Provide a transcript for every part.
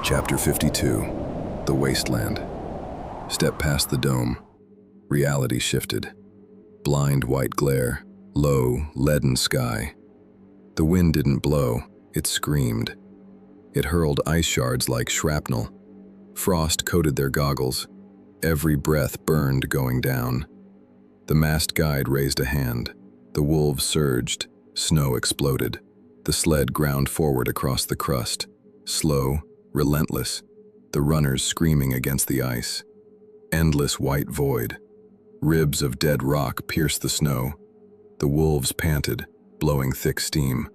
Chapter 52, The Wasteland. Step past the dome. Reality shifted. Blind white glare, low, leaden sky. The wind didn't blow, it screamed. It hurled ice shards like shrapnel. Frost coated their goggles. Every breath burned going down. The masked guide raised a hand. The wolves surged. Snow exploded. The sled ground forward across the crust. Slow, relentless. The runners screaming against the ice. Endless white void. Ribs of dead rock pierced the snow. The wolves panted, blowing thick steam.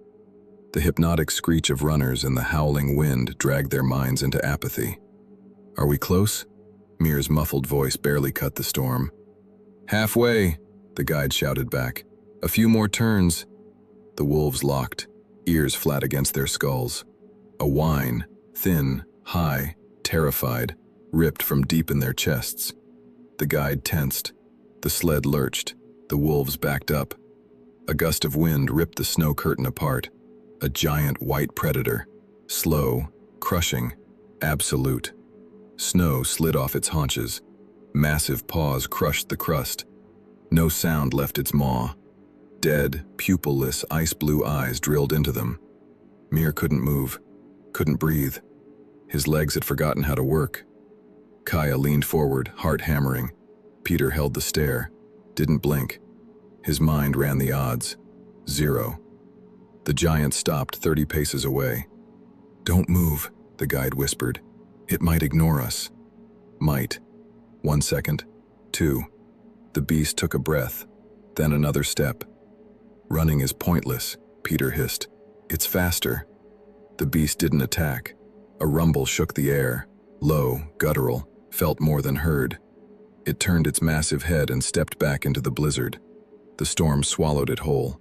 The hypnotic screech of runners and the howling wind dragged their minds into apathy. "Are we close?" Mir's muffled voice barely cut the storm. "Halfway," the guide shouted back. "A few more turns." The wolves locked, ears flat against their skulls. A whine, thin, high, terrified, ripped from deep in their chests. The guide tensed. The sled lurched. The wolves backed up. A gust of wind ripped the snow curtain apart. A giant white predator. Slow, crushing, absolute. Snow slid off its haunches. Massive paws crushed the crust. No sound left its maw. Dead, pupilless, ice-blue eyes drilled into them. Mir couldn't move, couldn't breathe. His legs had forgotten how to work. Kaya leaned forward, heart hammering. Peter held the stare, didn't blink. His mind ran the odds. 0. The giant stopped 30 paces away. "Don't move," the guide whispered. "It might ignore us." Might. 1 second. 2. The beast took a breath, then another step. "Running is pointless," Peter hissed. "It's faster." The beast didn't attack. A rumble shook the air, low, guttural, felt more than heard. It turned its massive head and stepped back into the blizzard. The storm swallowed it whole.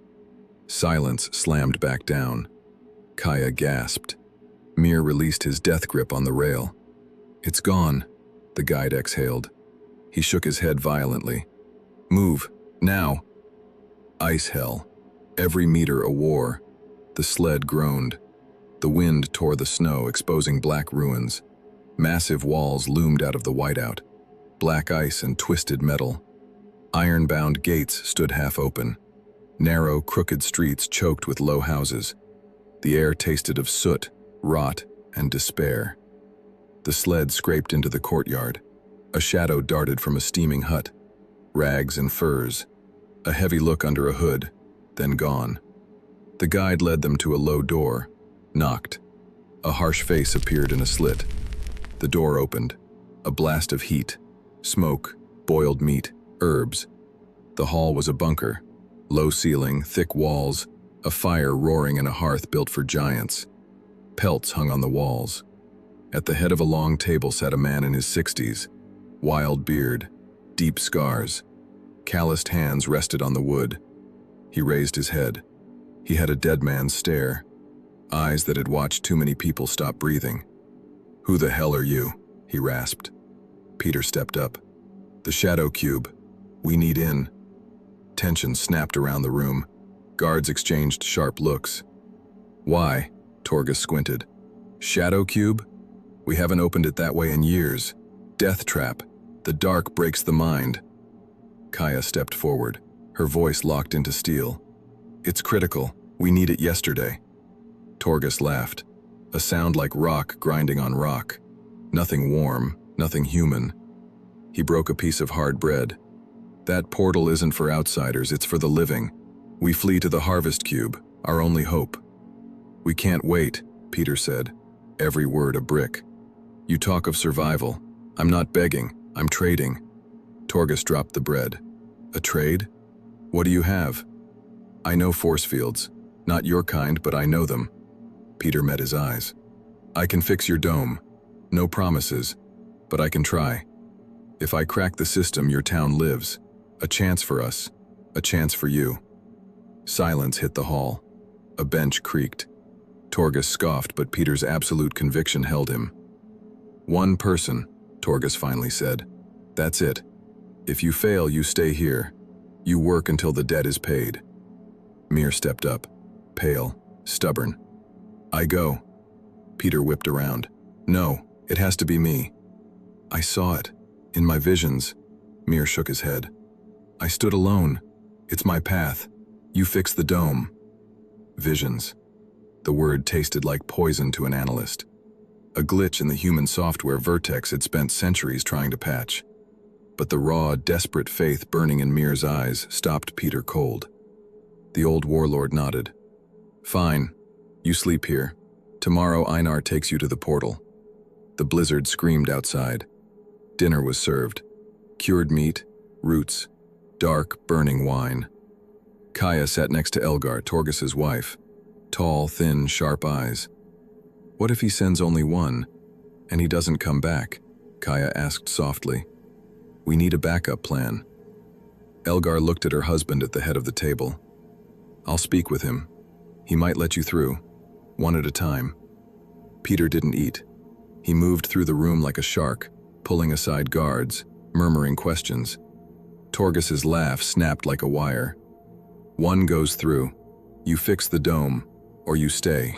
Silence slammed back down. Kaya gasped. Mir released his death grip on the rail. "It's gone," the guide exhaled. He shook his head violently. "Move, now." Ice hell. Every meter a war. The sled groaned. The wind tore the snow, exposing black ruins. Massive walls loomed out of the whiteout. Black ice and twisted metal. Iron-bound gates stood half open. Narrow, crooked streets choked with low houses. The air tasted of soot, rot, and despair. The sled scraped into the courtyard. A shadow darted from a steaming hut. Rags and furs. A heavy look under a hood, then gone. The guide led them to a low door, knocked. A harsh face appeared in a slit. The door opened. A blast of heat, smoke, boiled meat, herbs. The hall was a bunker. Low ceiling, thick walls, a fire roaring in a hearth built for giants. Pelts hung on the walls. At the head of a long table sat a man in his 60s. Wild beard, deep scars. Calloused hands rested on the wood. He raised his head. He had a dead man's stare. Eyes that had watched too many people stop breathing. "Who the hell are you?" he rasped. Peter stepped up. "The Shadow Cube. We need in." Tension snapped around the room. Guards exchanged sharp looks. "Why?" Torgus squinted. "Shadow Cube? We haven't opened it that way in years. Death trap. The dark breaks the mind." Kaya stepped forward, her voice locked into steel. "It's critical. We need it yesterday." Torgus laughed, a sound like rock grinding on rock. Nothing warm, nothing human. He broke a piece of hard bread. "That portal isn't for outsiders, it's for the living. We flee to the Harvest Cube, our only hope." "We can't wait," Peter said, every word a brick. "You talk of survival. I'm not begging, I'm trading." Torgus dropped the bread. "A trade? What do you have?" "I know force fields. Not your kind, but I know them." Peter met his eyes. "I can fix your dome. No promises, but I can try. If I crack the system, your town lives. A chance for us, a chance for you." Silence hit the hall. A bench creaked. Torgus scoffed, but Peter's absolute conviction held him. "One person," Torgus finally said. "That's it. If you fail, you stay here. You work until the debt is paid." Mir stepped up, pale, stubborn. "I go." Peter whipped around. No, it has to be me. I saw it. In my visions. Mir shook his head. I stood alone. It's my path. You fix the dome. Visions. The word tasted like poison to an analyst. A glitch in the human software Vertex had spent centuries trying to patch. But the raw, desperate faith burning in Mir's eyes stopped Peter cold. The old warlord nodded. Fine. You sleep here. Tomorrow Einar takes you to the portal. The blizzard screamed outside. Dinner was served. Cured meat, roots, dark, burning wine. Kaya sat next to Elgar, Torgus's wife. Tall, thin, sharp eyes. What if he sends only one, and he doesn't come back? Kaya asked softly. We need a backup plan. Elgar looked at her husband at the head of the table. I'll speak with him. He might let you through, one at a time. Peter didn't eat. He moved through the room like a shark, pulling aside guards, murmuring questions. Torgus's laugh snapped like a wire. One goes through. You fix the dome, or you stay.